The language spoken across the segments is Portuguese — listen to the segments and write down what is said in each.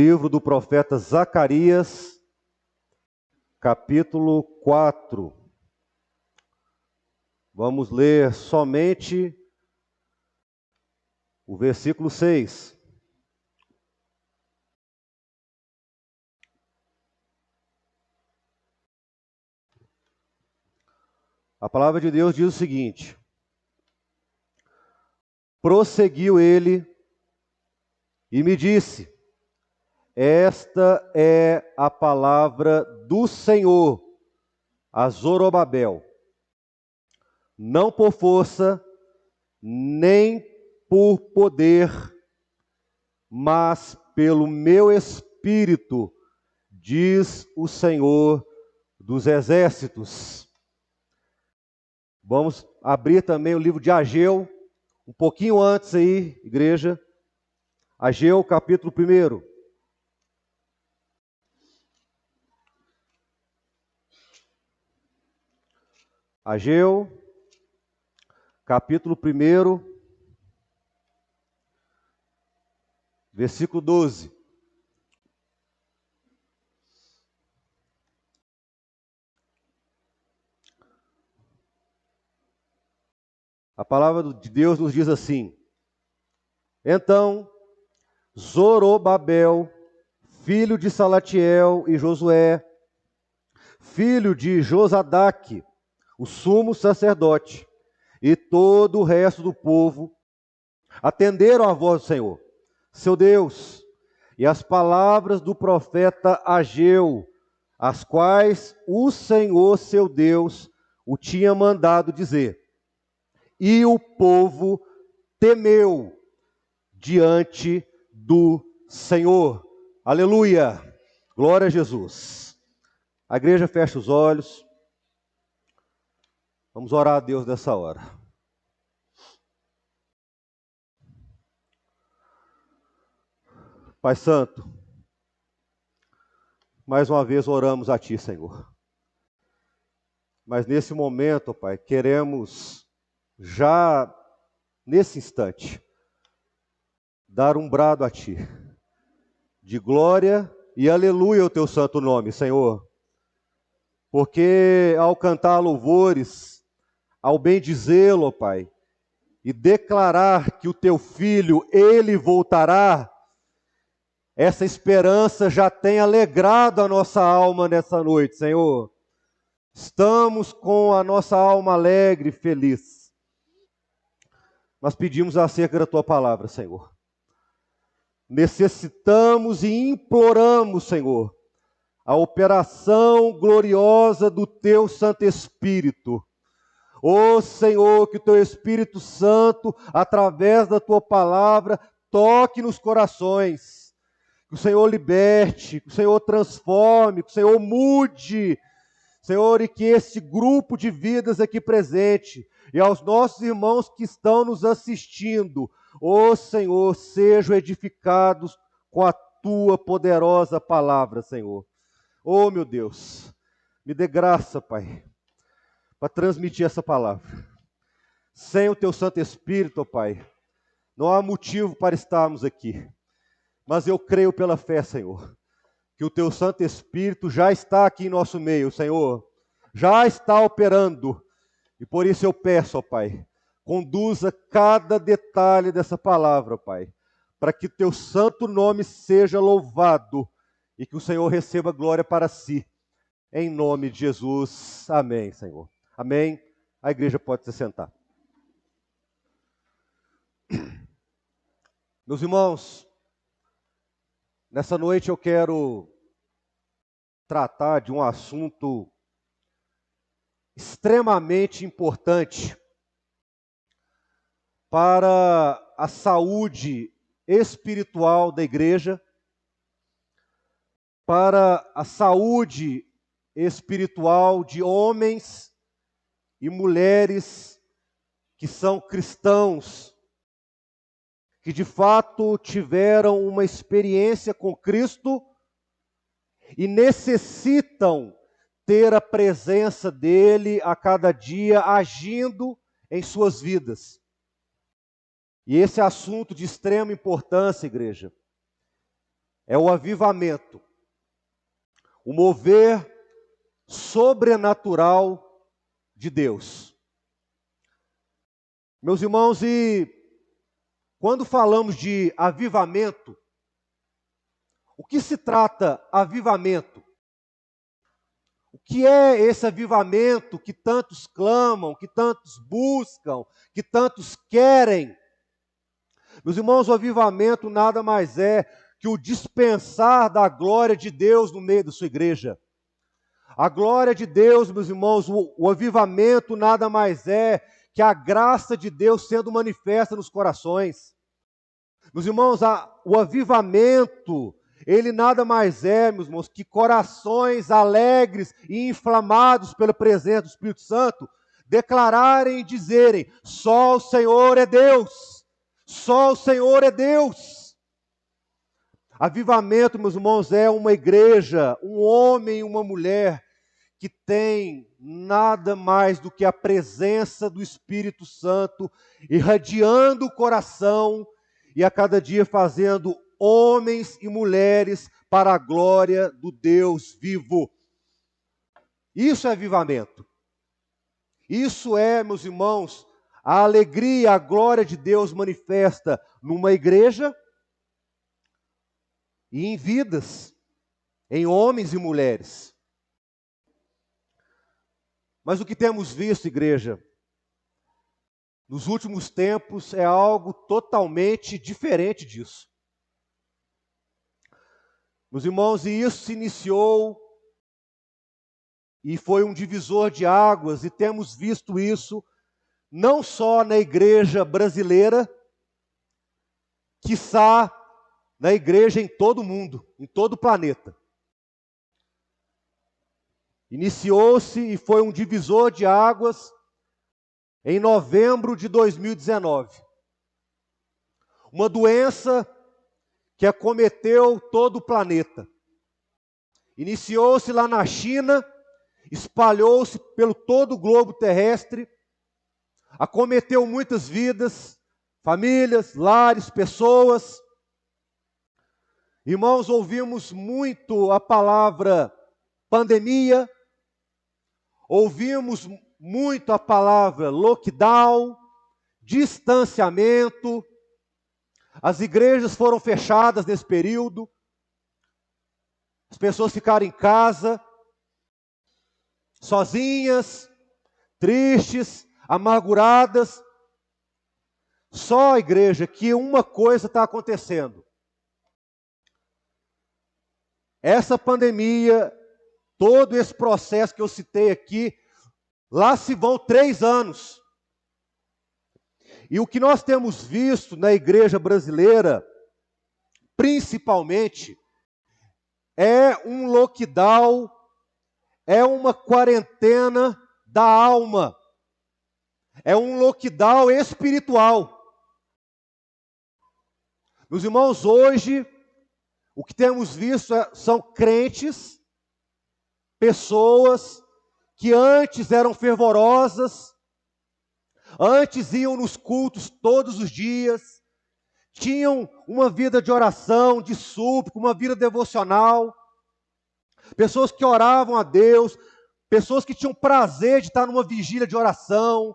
livro do profeta Zacarias, capítulo 4. Vamos ler somente o versículo 6. A palavra de Deus diz o seguinte: prosseguiu ele e me disse: esta é a palavra do Senhor a Zorobabel, não por força, nem por poder, mas pelo meu Espírito, diz o Senhor dos Exércitos. Vamos abrir também o livro de Ageu, um pouquinho antes aí, igreja. Ageu, capítulo 1. Ageu, capítulo 1, versículo 12. A palavra de Deus nos diz assim: então, Zorobabel, filho de Salatiel e Josué, filho de Josadaque, o sumo sacerdote, e todo o resto do povo, atenderam à voz do Senhor, seu Deus, e as palavras do profeta Ageu, as quais o Senhor, seu Deus, o tinha mandado dizer. E o povo temeu diante do Senhor. Aleluia! Glória a Jesus. A igreja fecha os olhos. Vamos orar a Deus nessa hora. Pai Santo, mais uma vez oramos a Ti, Senhor. Mas nesse momento, Pai, queremos já nesse instante dar um brado a Ti, de glória e aleluia ao Teu santo nome, Senhor. Porque ao cantar louvores, ao bendizê-lo, Pai, e declarar que o Teu Filho, Ele voltará, essa esperança já tem alegrado a nossa alma nessa noite, Senhor. Estamos com a nossa alma alegre e feliz. Mas pedimos acerca da Tua palavra, Senhor. Necessitamos e imploramos, Senhor, a operação gloriosa do Teu Santo Espírito. Ó Senhor, que o Teu Espírito Santo, através da Tua palavra, toque nos corações. Que o Senhor liberte, que o Senhor transforme, que o Senhor mude. Senhor, e que esse grupo de vidas aqui presente, e aos nossos irmãos que estão nos assistindo, ó Senhor, sejam edificados com a Tua poderosa palavra, Senhor. Ó meu Deus, me dê graça, Pai, para transmitir essa palavra. Sem o Teu Santo Espírito, ó Pai, não há motivo para estarmos aqui. Mas eu creio pela fé, Senhor, que o Teu Santo Espírito já está aqui em nosso meio, Senhor. Já está operando. E por isso eu peço, ó Pai, conduza cada detalhe dessa palavra, ó Pai, para que Teu santo nome seja louvado e que o Senhor receba glória para si. Em nome de Jesus. Amém, Senhor. Amém. A igreja pode se sentar. Meus irmãos, nessa noite eu quero tratar de um assunto extremamente importante para a saúde espiritual da igreja, para a saúde espiritual de homens e mulheres que são cristãos, que de fato tiveram uma experiência com Cristo e necessitam ter a presença dele a cada dia agindo em suas vidas. E esse assunto de extrema importância, igreja, é o avivamento, o mover sobrenatural de Deus. Meus irmãos, e quando falamos de avivamento, o que se trata avivamento? O que é esse avivamento que tantos clamam, que tantos buscam, que tantos querem? Meus irmãos, o avivamento nada mais é que o dispensar da glória de Deus no meio da sua igreja. A glória de Deus, meus irmãos, o avivamento nada mais é que a graça de Deus sendo manifesta nos corações. Meus irmãos, o avivamento, ele nada mais é, meus irmãos, que corações alegres e inflamados pela presença do Espírito Santo declararem e dizerem: só o Senhor é Deus, só o Senhor é Deus. Avivamento, meus irmãos, é uma igreja, um homem e uma mulher que tem nada mais do que a presença do Espírito Santo irradiando o coração e a cada dia fazendo homens e mulheres para a glória do Deus vivo. Isso é avivamento. Isso é, meus irmãos, a alegria, a glória de Deus manifesta numa igreja e em vidas, em homens e mulheres. Mas o que temos visto, igreja, nos últimos tempos é algo totalmente diferente disso. Meus irmãos, e isso se iniciou e foi um divisor de águas, e temos visto isso não só na igreja brasileira, quiçá na igreja em todo o mundo, em todo o planeta. Iniciou-se e foi um divisor de águas em novembro de 2019. Uma doença que acometeu todo o planeta. Iniciou-se lá na China, espalhou-se pelo todo o globo terrestre, acometeu muitas vidas, famílias, lares, pessoas. Irmãos, ouvimos muito a palavra pandemia, ouvimos muito a palavra lockdown, distanciamento. As igrejas foram fechadas nesse período, as pessoas ficaram em casa, sozinhas, tristes, amarguradas. Só a igreja que uma coisa está acontecendo. Essa pandemia, todo esse processo que eu citei aqui, lá se vão 3 anos. E o que nós temos visto na igreja brasileira, principalmente, é um lockdown, é uma quarentena da alma, é um lockdown espiritual. Meus irmãos, hoje, o que temos visto são crentes, pessoas que antes eram fervorosas, antes iam nos cultos todos os dias, tinham uma vida de oração, de súplica, uma vida devocional, pessoas que oravam a Deus, pessoas que tinham prazer de estar numa vigília de oração,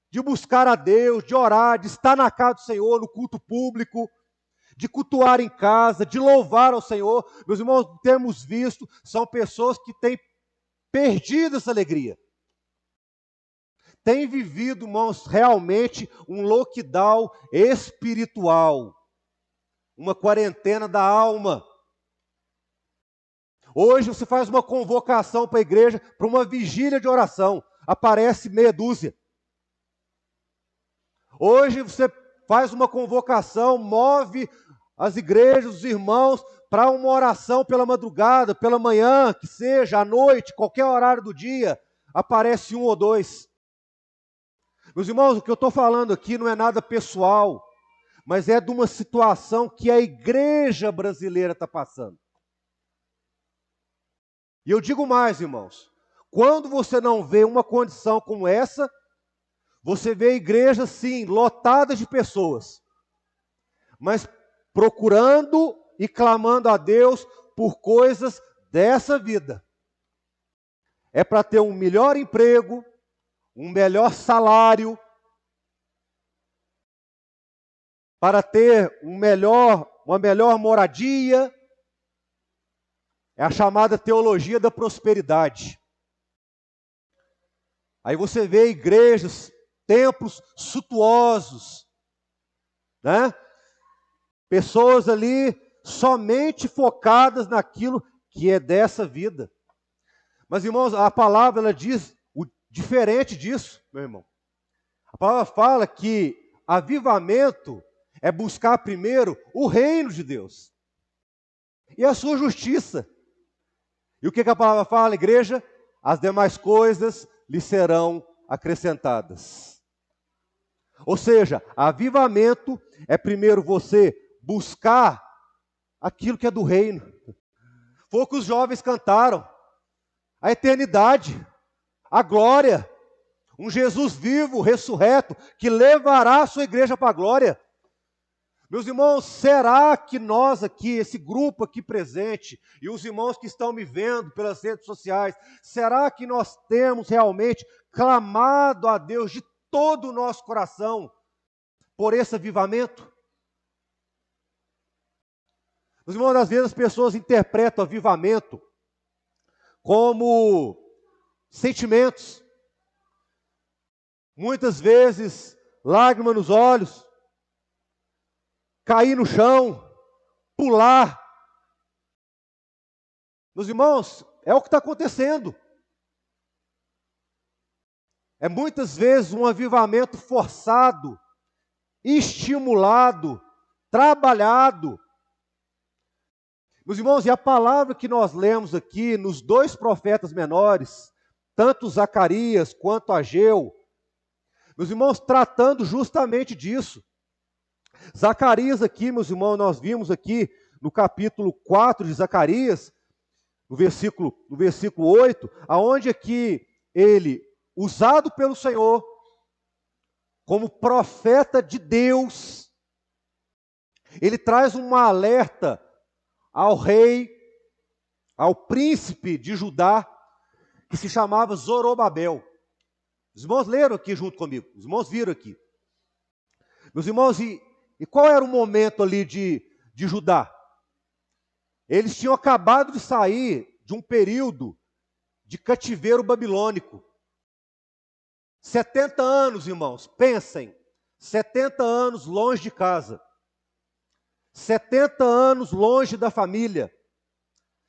de buscar a Deus, de orar, de estar na casa do Senhor, no culto público, de cultuar em casa, de louvar ao Senhor. Meus irmãos, temos visto, são pessoas que têm perdido essa alegria. Têm vivido, irmãos, realmente um lockdown espiritual, uma quarentena da alma. Hoje você faz uma convocação para a igreja, para uma vigília de oração, aparece meia dúzia. Hoje você faz uma convocação, move as igrejas, os irmãos, para uma oração pela madrugada, pela manhã, que seja, à noite, qualquer horário do dia, aparece 1 ou 2. Meus irmãos, o que eu estou falando aqui não é nada pessoal, mas é de uma situação que a igreja brasileira está passando. E eu digo mais, irmãos, quando você não vê uma condição como essa, você vê igrejas, sim, lotadas de pessoas, mas procurando e clamando a Deus por coisas dessa vida. É para ter um melhor emprego, um melhor salário, para ter uma melhor moradia. É a chamada teologia da prosperidade. Aí você vê igrejas, templos suntuosos, né? Pessoas ali somente focadas naquilo que é dessa vida. Mas, irmãos, a palavra ela diz o diferente disso, meu irmão. A palavra fala que avivamento é buscar primeiro o reino de Deus e a sua justiça. E o que a palavra fala, igreja? As demais coisas lhe serão acrescentadas. Ou seja, avivamento é primeiro você buscar aquilo que é do reino. Foi o que os jovens cantaram. A eternidade, a glória, um Jesus vivo, ressurreto, que levará a sua igreja para a glória. Meus irmãos, será que nós aqui, esse grupo aqui presente, e os irmãos que estão me vendo pelas redes sociais, será que nós temos realmente clamado a Deus de todo o nosso coração por esse avivamento? Meus irmãos, às vezes as pessoas interpretam avivamento como sentimentos. Muitas vezes, lágrima nos olhos, cair no chão, pular. Meus irmãos, é o que está acontecendo. É muitas vezes um avivamento forçado, estimulado, trabalhado. Meus irmãos, e a palavra que nós lemos aqui nos dois profetas menores, tanto Zacarias quanto Ageu, meus irmãos, tratando justamente disso. Zacarias aqui, meus irmãos, nós vimos aqui no capítulo 4 de Zacarias, no versículo 8, aonde aqui ele, usado pelo Senhor, como profeta de Deus, ele traz um alerta ao rei, ao príncipe de Judá, que se chamava Zorobabel. Os irmãos leram aqui junto comigo, os irmãos viram aqui. Meus irmãos, e qual era o momento ali de Judá? Eles tinham acabado de sair de um período de cativeiro babilônico. 70 anos, irmãos, pensem, 70 anos longe de casa. 70 anos longe da família,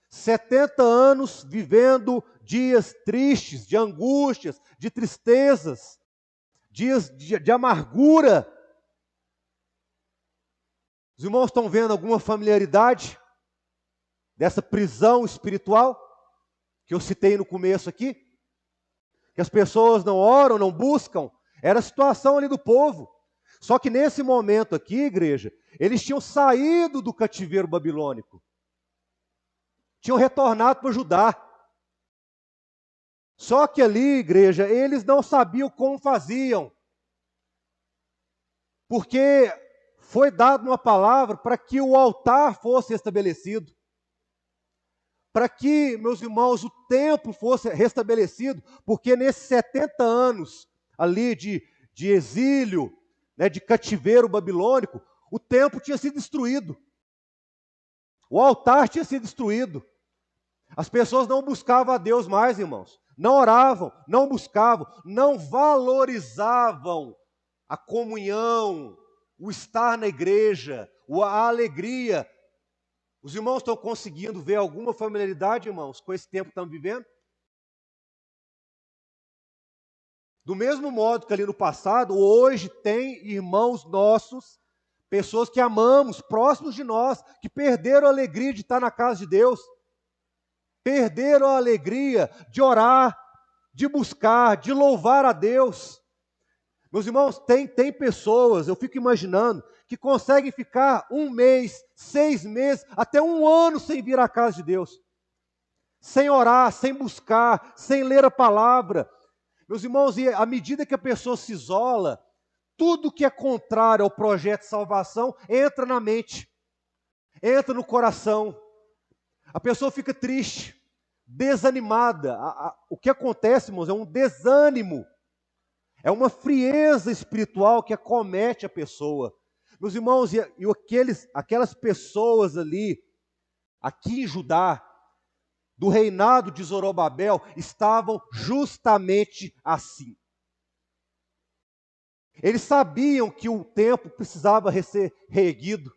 70 anos vivendo dias tristes, de angústias, de tristezas, dias de amargura. Os irmãos estão vendo alguma familiaridade dessa prisão espiritual que eu citei no começo aqui? Que as pessoas não oram, não buscam, era a situação ali do povo. Só que nesse momento aqui, igreja, eles tinham saído do cativeiro babilônico. Tinham retornado para Judá. Só que ali, igreja, eles não sabiam como faziam. Porque foi dada uma palavra para que o altar fosse estabelecido. Para que, meus irmãos, o templo fosse restabelecido. Porque nesses 70 anos ali de exílio, de cativeiro babilônico, o templo tinha sido destruído. O altar tinha sido destruído. As pessoas não buscavam a Deus mais, irmãos. Não oravam, não buscavam, não valorizavam a comunhão, o estar na igreja, a alegria. Os irmãos estão conseguindo ver alguma familiaridade, irmãos, com esse tempo que estamos vivendo? Do mesmo modo que ali no passado, hoje tem irmãos nossos, pessoas que amamos, próximos de nós, que perderam a alegria de estar na casa de Deus, perderam a alegria de orar, de buscar, de louvar a Deus. Meus irmãos, tem pessoas, eu fico imaginando, que conseguem ficar 1 mês, 6 meses, até 1 ano sem vir à casa de Deus, sem orar, sem buscar, sem ler a palavra. Meus irmãos, e à medida que a pessoa se isola, tudo que é contrário ao projeto de salvação entra na mente. entra no coração, a pessoa fica triste, desanimada. O que acontece, irmãos, é um desânimo, é uma frieza espiritual que acomete a pessoa. Meus irmãos, aquelas pessoas ali, aqui em Judá, do reinado de Zorobabel, estavam justamente assim. Eles sabiam que o templo precisava ser reerguido,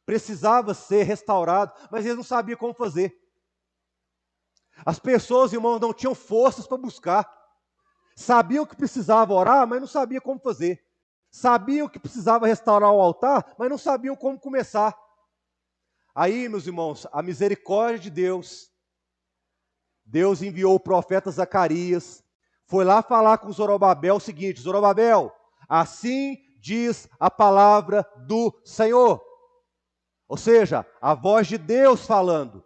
precisava ser restaurado, mas eles não sabiam como fazer. As pessoas, irmãos, não tinham forças para buscar. Sabiam que precisava orar, mas não sabiam como fazer. Sabiam que precisava restaurar o altar, mas não sabiam como começar. Aí, meus irmãos, a misericórdia de Deus, Deus enviou o profeta Zacarias, foi lá falar com Zorobabel o seguinte: Zorobabel, assim diz a palavra do Senhor. Ou seja, a voz de Deus falando.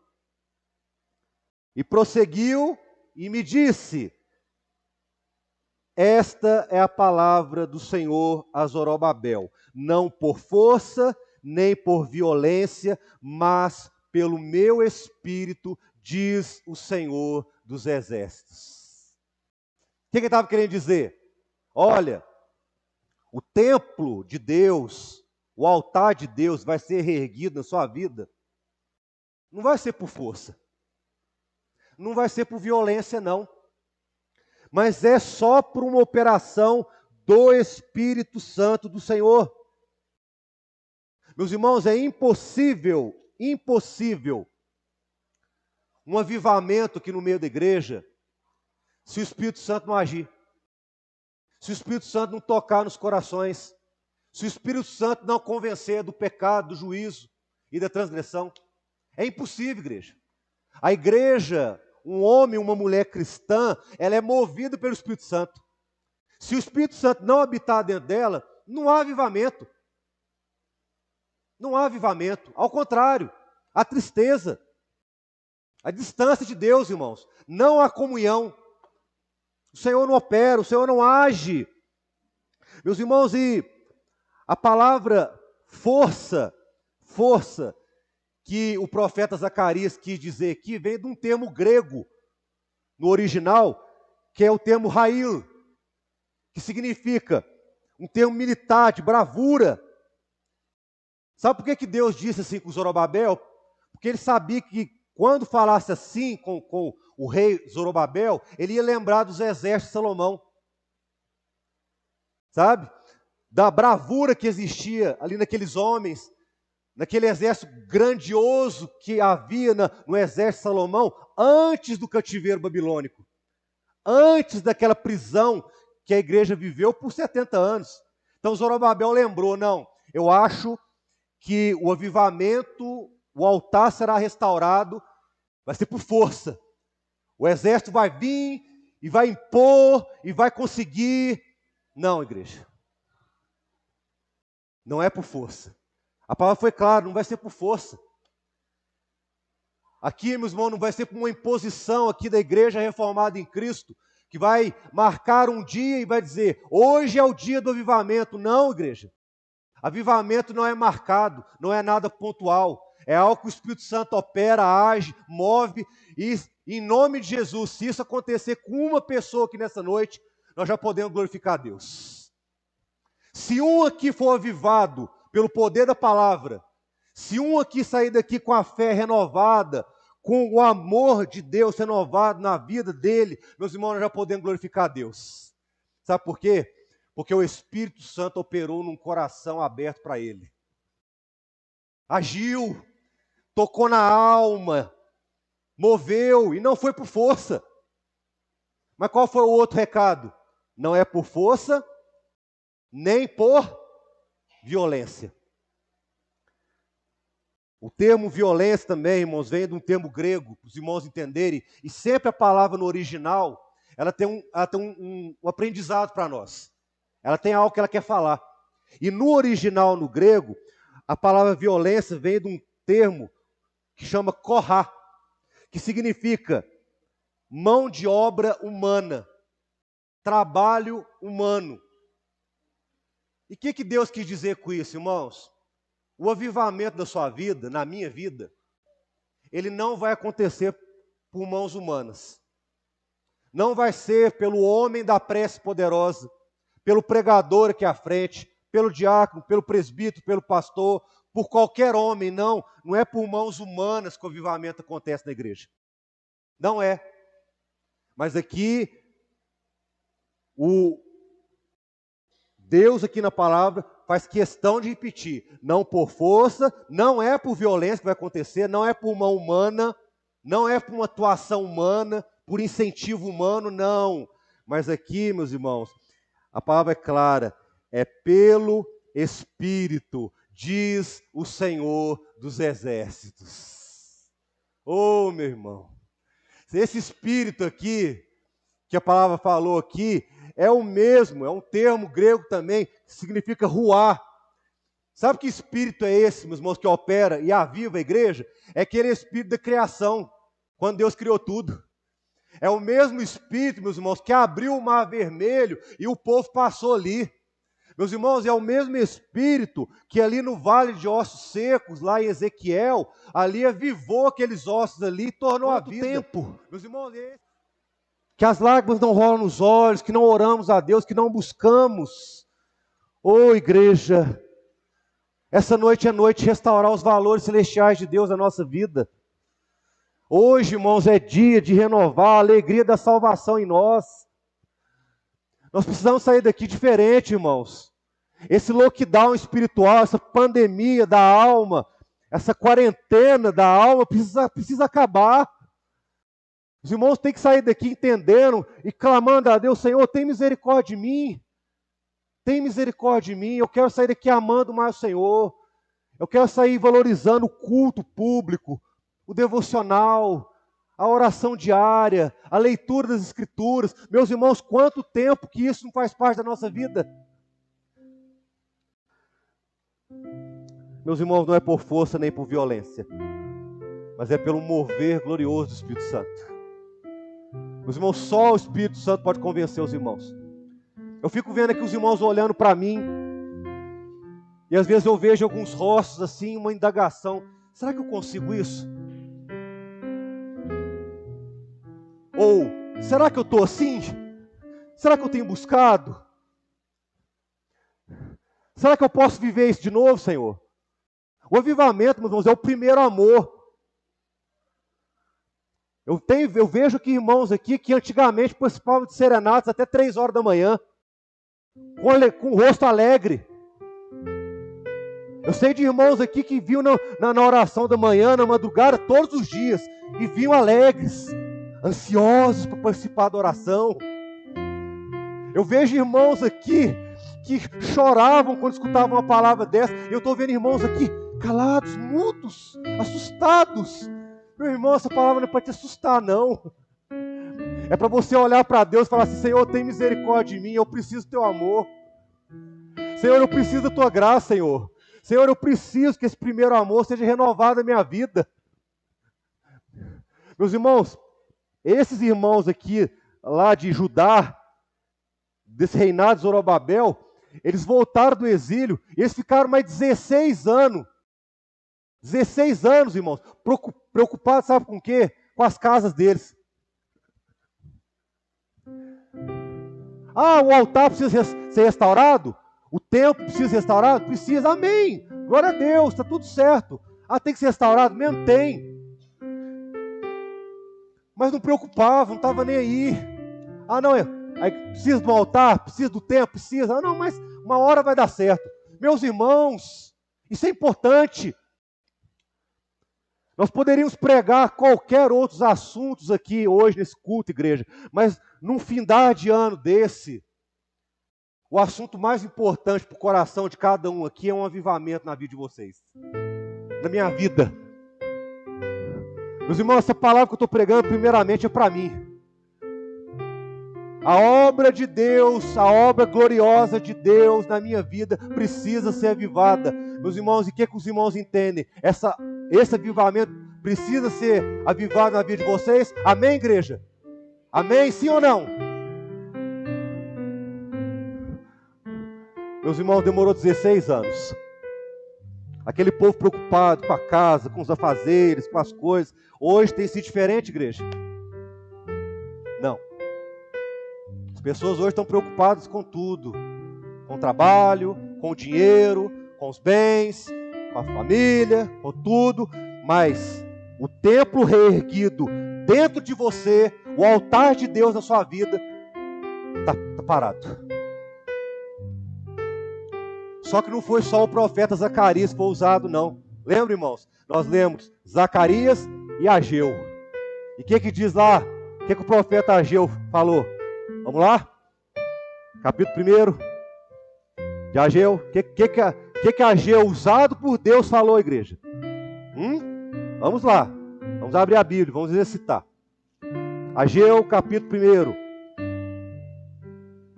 E prosseguiu e me disse: esta é a palavra do Senhor a Zorobabel, não por força, nem por violência, mas pelo meu espírito, diz o Senhor dos exércitos. O que ele estava querendo dizer? Olha, o templo de Deus, o altar de Deus vai ser reerguido na sua vida, não vai ser por força, não vai ser por violência, não. Mas é só por uma operação do Espírito Santo do Senhor. Meus irmãos, é impossível um avivamento aqui no meio da igreja, se o Espírito Santo não agir, se o Espírito Santo não tocar nos corações, se o Espírito Santo não convencer do pecado, do juízo e da transgressão. É impossível, igreja. A igreja, um homem, uma mulher cristã, ela é movida pelo Espírito Santo. Se o Espírito Santo não habitar dentro dela, não há avivamento. Não há avivamento. Ao contrário, há tristeza. A distância de Deus, irmãos. Não há comunhão. O Senhor não opera, o Senhor não age. Meus irmãos, e a palavra força, que o profeta Zacarias quis dizer aqui, vem de um termo grego, no original, que é o termo rail, que significa um termo militar, de bravura. Sabe por que Deus disse assim com Zorobabel? Porque ele sabia que quando falasse assim com o rei Zorobabel, ele ia lembrar dos exércitos de Salomão. Sabe? Da bravura que existia ali naqueles homens, naquele exército grandioso que havia no exército de Salomão, antes do cativeiro babilônico, antes daquela prisão que a igreja viveu por 70 anos. Então Zorobabel lembrou, não, eu acho que o avivamento, o altar será restaurado, vai ser por força. O exército vai vir e vai impor e vai conseguir. Não, igreja. Não é por força. A palavra foi clara, não vai ser por força. Aqui, meus irmãos, não vai ser por uma imposição aqui da igreja reformada em Cristo, que vai marcar um dia e vai dizer, hoje é o dia do avivamento. Não, igreja. Avivamento não é marcado, não é nada pontual. É algo que o Espírito Santo opera, age, move. E em nome de Jesus, se isso acontecer com uma pessoa aqui nessa noite, nós já podemos glorificar a Deus. Se um aqui for avivado pelo poder da palavra, se um aqui sair daqui com a fé renovada, com o amor de Deus renovado na vida dele, meus irmãos, nós já podemos glorificar a Deus. Sabe por quê? Porque o Espírito Santo operou num coração aberto para ele. Agiu, tocou na alma, moveu, e não foi por força. Mas qual foi o outro recado? Não é por força, nem por violência. O termo violência também, irmãos, vem de um termo grego, para os irmãos entenderem, e sempre a palavra no original, ela tem um aprendizado para nós. Ela tem algo que ela quer falar. E no original, no grego, a palavra violência vem de um termo que chama korá, que significa mão de obra humana, trabalho humano. E o que Deus quis dizer com isso, irmãos? O avivamento da sua vida, na minha vida, ele não vai acontecer por mãos humanas. Não vai ser pelo homem da prece poderosa, pelo pregador aqui à frente, pelo diácono, pelo presbítero, pelo pastor, por qualquer homem, não. Não é por mãos humanas que o avivamento acontece na igreja. Não é. Mas aqui, o Deus aqui na palavra faz questão de repetir. Não por força, não é por violência que vai acontecer, não é por mão humana, não é por uma atuação humana, por incentivo humano, não. Mas aqui, meus irmãos, a palavra é clara, é pelo Espírito, diz o Senhor dos Exércitos. Oh, meu irmão, esse Espírito aqui, que a palavra falou aqui, é o mesmo, é um termo grego também, que significa ruá. Sabe que espírito é esse, meus irmãos, que opera e aviva a igreja? É aquele espírito da criação, quando Deus criou tudo. É o mesmo espírito, meus irmãos, que abriu o mar vermelho e o povo passou ali. Meus irmãos, é o mesmo espírito que ali no vale de ossos secos, lá em Ezequiel, ali avivou aqueles ossos ali e tornou a vida. Tempo? Meus irmãos, que as lágrimas não rolam nos olhos, que não oramos a Deus, que não buscamos. Ô igreja, essa noite é noite de restaurar os valores celestiais de Deus na nossa vida. Hoje, irmãos, é dia de renovar a alegria da salvação em nós. Nós precisamos sair daqui diferente, irmãos. Esse lockdown espiritual, essa pandemia da alma, essa quarentena da alma precisa acabar. Os irmãos têm que sair daqui entendendo e clamando a Deus: Senhor, tem misericórdia de mim. Tem misericórdia de mim. Eu quero sair daqui amando mais o Senhor. Eu quero sair valorizando o culto público, o devocional, a oração diária, a leitura das Escrituras. Meus irmãos, quanto tempo que isso não faz parte da nossa vida? Meus irmãos, não é por força nem por violência, mas é pelo mover glorioso do Espírito Santo. Meus irmãos, só o Espírito Santo pode convencer os irmãos. Eu fico vendo aqui os irmãos olhando para mim, e às vezes eu vejo alguns rostos assim, uma indagação: será que eu consigo isso? Ou, será que eu estou assim? Será que eu tenho buscado? Será que eu posso viver isso de novo, Senhor? O avivamento, meus irmãos, é o primeiro amor. Eu vejo aqui irmãos aqui que antigamente participavam de serenatas até 3 horas da manhã, com o rosto alegre. Eu sei de irmãos aqui que vinham na oração da manhã, na madrugada, todos os dias, e vinham alegres, ansiosos para participar da oração. Eu vejo irmãos aqui que choravam quando escutavam uma palavra dessa. Eu estou vendo irmãos aqui calados, mudos, assustados. Meu irmão, essa palavra não é para te assustar, não. É para você olhar para Deus e falar assim: Senhor, tem misericórdia de mim, eu preciso do teu amor. Senhor, eu preciso da tua graça, Senhor. Senhor, eu preciso que esse primeiro amor seja renovado na minha vida. Meus irmãos, esses irmãos aqui, lá de Judá, desse reinado de Zorobabel, eles voltaram do exílio e eles ficaram mais 16 anos. 16 anos, irmãos, preocupados, sabe com o quê? Com as casas deles. Ah, o altar precisa ser restaurado? O templo precisa ser restaurado? Precisa, amém. Glória a Deus, está tudo certo. Ah, tem que ser restaurado? Mesmo tem. Mas não preocupava, não estava nem aí. Ah, não, aí precisa do altar, precisa do templo, precisa. Ah, não, mas uma hora vai dar certo. Meus irmãos, isso é importante. Nós poderíamos pregar qualquer outros assuntos aqui hoje nesse culto, igreja, mas num findar de ano desse, o assunto mais importante para o coração de cada um aqui é um avivamento na vida de vocês, na minha vida. Meus irmãos, essa palavra que eu estou pregando primeiramente é para mim. A obra de Deus, a obra gloriosa de Deus na minha vida precisa ser avivada. Meus irmãos, e o que os irmãos entendem? Esse avivamento precisa ser avivado na vida de vocês? Amém, igreja? Amém? Sim ou não? Meus irmãos, demorou 16 anos. Aquele povo preocupado com a casa, com os afazeres, com as coisas. Hoje tem sido diferente, igreja? Não. As pessoas hoje estão preocupadas com tudo. Com o trabalho, com o dinheiro, com os bens, com a família, com tudo. Mas o templo reerguido dentro de você, o altar de Deus na sua vida, está parado. Só que não foi só o profeta Zacarias que foi usado, não. Lembra, irmãos? Nós lemos Zacarias e Ageu. E o que diz lá? O que o profeta Ageu falou? Vamos lá? Capítulo 1 de Ageu. O que Ageu, usado por Deus, falou, igreja? Vamos lá. Vamos abrir a Bíblia, vamos exercitar. Ageu, capítulo 1.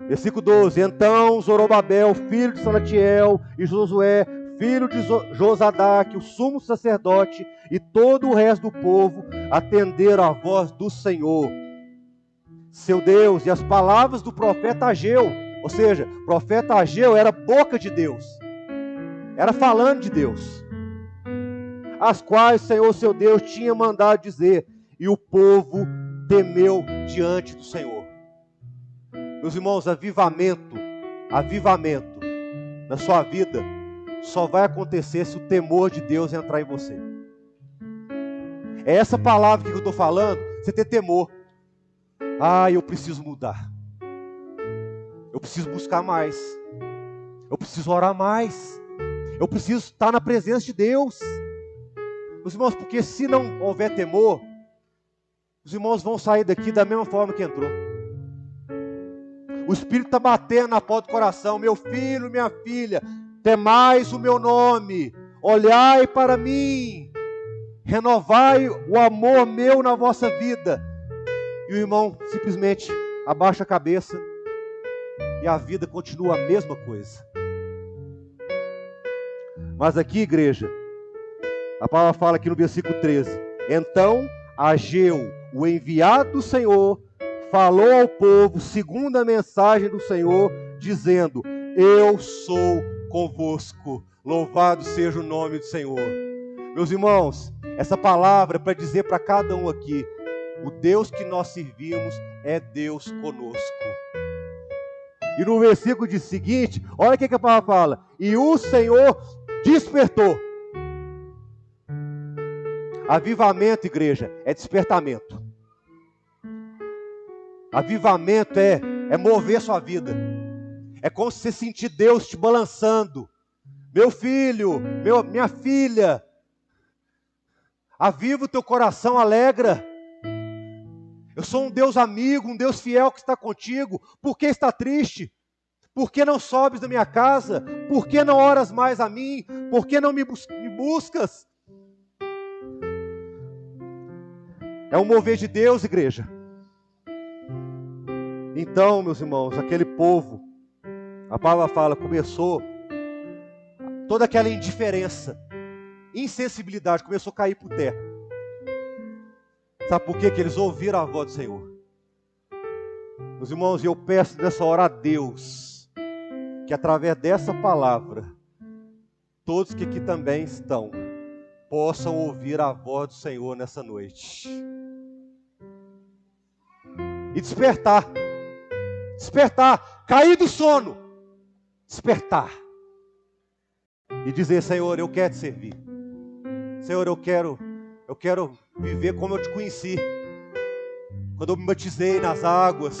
Versículo 12. Então Zorobabel, filho de Salatiel, e Josué, filho de Josadaque, o sumo sacerdote, e todo o resto do povo, atenderam à voz do Senhor, seu Deus, e as palavras do profeta Ageu. Ou seja, o profeta Ageu era boca de Deus, era falando de Deus, as quais o Senhor, seu Deus, tinha mandado dizer, e o povo temeu diante do Senhor. Meus irmãos, avivamento na sua vida só vai acontecer se o temor de Deus entrar em você. É essa palavra que eu estou falando, você ter temor. Eu preciso mudar. Eu preciso buscar mais. Eu preciso orar mais. Eu preciso estar na presença de Deus. Meus irmãos, porque se não houver temor, os irmãos vão sair daqui da mesma forma que entrou. O Espírito está batendo na porta do coração. Meu filho, minha filha, temais o meu nome, olhai para mim, renovai o amor meu na vossa vida. E o irmão simplesmente abaixa a cabeça e a vida continua a mesma coisa. Mas aqui, igreja, a palavra fala aqui no versículo 13. Então Ageu, o enviado do Senhor, falou ao povo segundo a mensagem do Senhor, dizendo: eu sou convosco, louvado seja o nome do Senhor. Meus irmãos, essa palavra é para dizer para cada um aqui: o Deus que nós servimos é Deus conosco. E no versículo seguinte, olha o que a palavra fala: e o Senhor despertou. Avivamento, igreja, é despertamento. Avivamento é mover sua vida. É como se você sentir Deus te balançando. Meu filho, minha filha, aviva o teu coração, alegra. Eu sou um Deus amigo, um Deus fiel que está contigo. Por que está triste? Por que não sobes da minha casa? Por que não oras mais a mim? Por que não me buscas? É um mover de Deus, igreja. Então, meus irmãos, aquele povo, a palavra fala, começou toda aquela indiferença, insensibilidade, começou a cair por terra. Sabe por quê? Que eles ouviram a voz do Senhor. Meus irmãos, eu peço nessa hora a Deus, que através dessa palavra, todos que aqui também estão, possam ouvir a voz do Senhor nessa noite. E despertar, cair do sono, despertar. E dizer: Senhor, eu quero te servir. Senhor, eu quero viver como eu te conheci. Quando eu me batizei nas águas.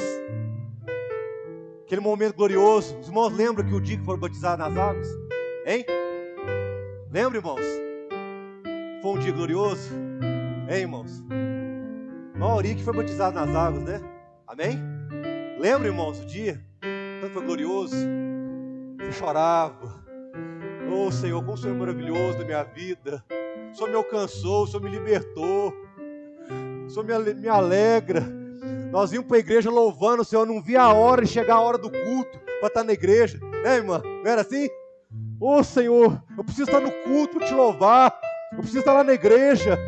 Aquele momento glorioso. Os irmãos lembram que o dia que foram batizados nas águas? Hein? Lembra, irmãos? Foi um dia glorioso? Hein, irmãos? Mauri que foi batizado nas águas, né? Amém? Lembra, irmãos, o dia? Tanto foi glorioso. Você chorava. Oh, Senhor, como o Senhor é maravilhoso na minha vida. O Senhor me alcançou, o Senhor me libertou. O Senhor me alegra. Nós íamos para a igreja louvando o Senhor. Não via a hora de chegar a hora do culto para estar na igreja. Né, irmã? Não era assim? Oh, Senhor, eu preciso estar no culto para te louvar. Eu preciso estar lá na igreja.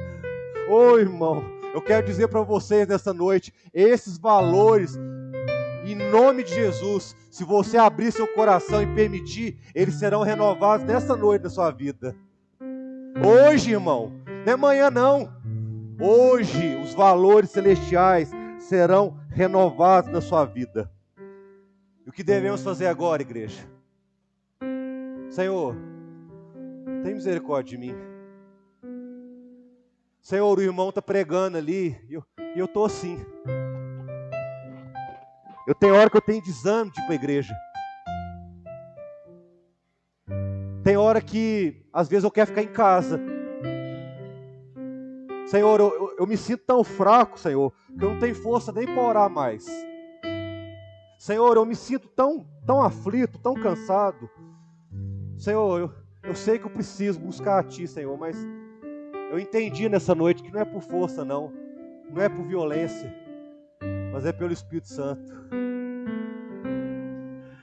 Oh, irmão, eu quero dizer para vocês nessa noite, esses valores, em nome de Jesus, se você abrir seu coração e permitir, eles serão renovados nessa noite na sua vida. Hoje, irmão, não é amanhã não. Hoje os valores celestiais serão renovados na sua vida. E o que devemos fazer agora, igreja? Senhor, tem misericórdia de mim. Senhor, o irmão está pregando ali e eu estou assim. Eu tenho hora que eu tenho desânimo de ir para a igreja. Tem hora que, às vezes, eu quero ficar em casa. Senhor, eu me sinto tão fraco, Senhor, que eu não tenho força nem para orar mais. Senhor, eu me sinto tão aflito, tão cansado. Senhor, eu sei que eu preciso buscar a Ti, Senhor, mas eu entendi nessa noite que não é por força, não é por violência, mas é pelo Espírito Santo.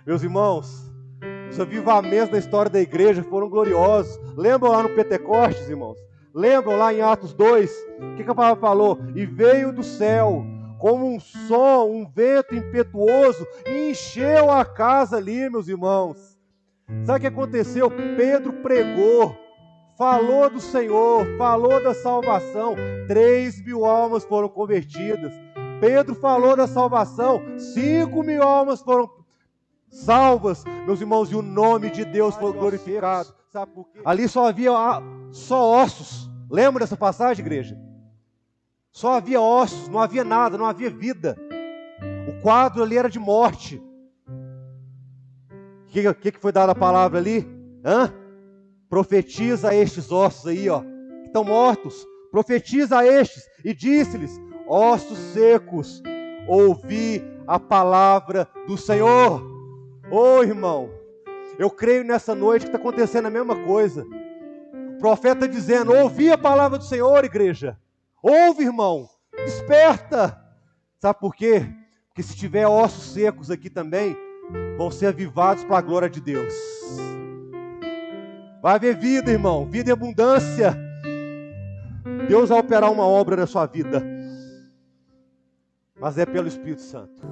Meus irmãos, os avivamentos da história da igreja foram gloriosos. Lembram lá no Pentecostes, irmãos? Lembram lá em Atos 2? O que a palavra falou? E veio do céu, como um som, um vento impetuoso, e encheu a casa ali, meus irmãos. Sabe o que aconteceu? Pedro pregou, falou do Senhor, falou da salvação. 3.000 almas foram convertidas. Pedro falou da salvação, 5.000 almas foram salvas, meus irmãos, e o nome de Deus foi glorificado. Sabe por quê? Ali só havia só ossos. Lembra dessa passagem, igreja? Só havia ossos, não havia nada, não havia vida. O quadro ali era de morte. O que foi dada a palavra ali? Profetiza a estes ossos aí, ó, que estão mortos. Profetiza a estes e disse-lhes: ossos secos, ouvi a palavra do Senhor. Ô irmão, eu creio nessa noite que está acontecendo a mesma coisa. O profeta dizendo: ouvi a palavra do Senhor, igreja. Ouve, irmão, desperta. Sabe por quê? Porque se tiver ossos secos aqui também, vão ser avivados para a glória de Deus. Vai haver vida, irmão, vida em abundância. Deus vai operar uma obra na sua vida, mas é pelo Espírito Santo.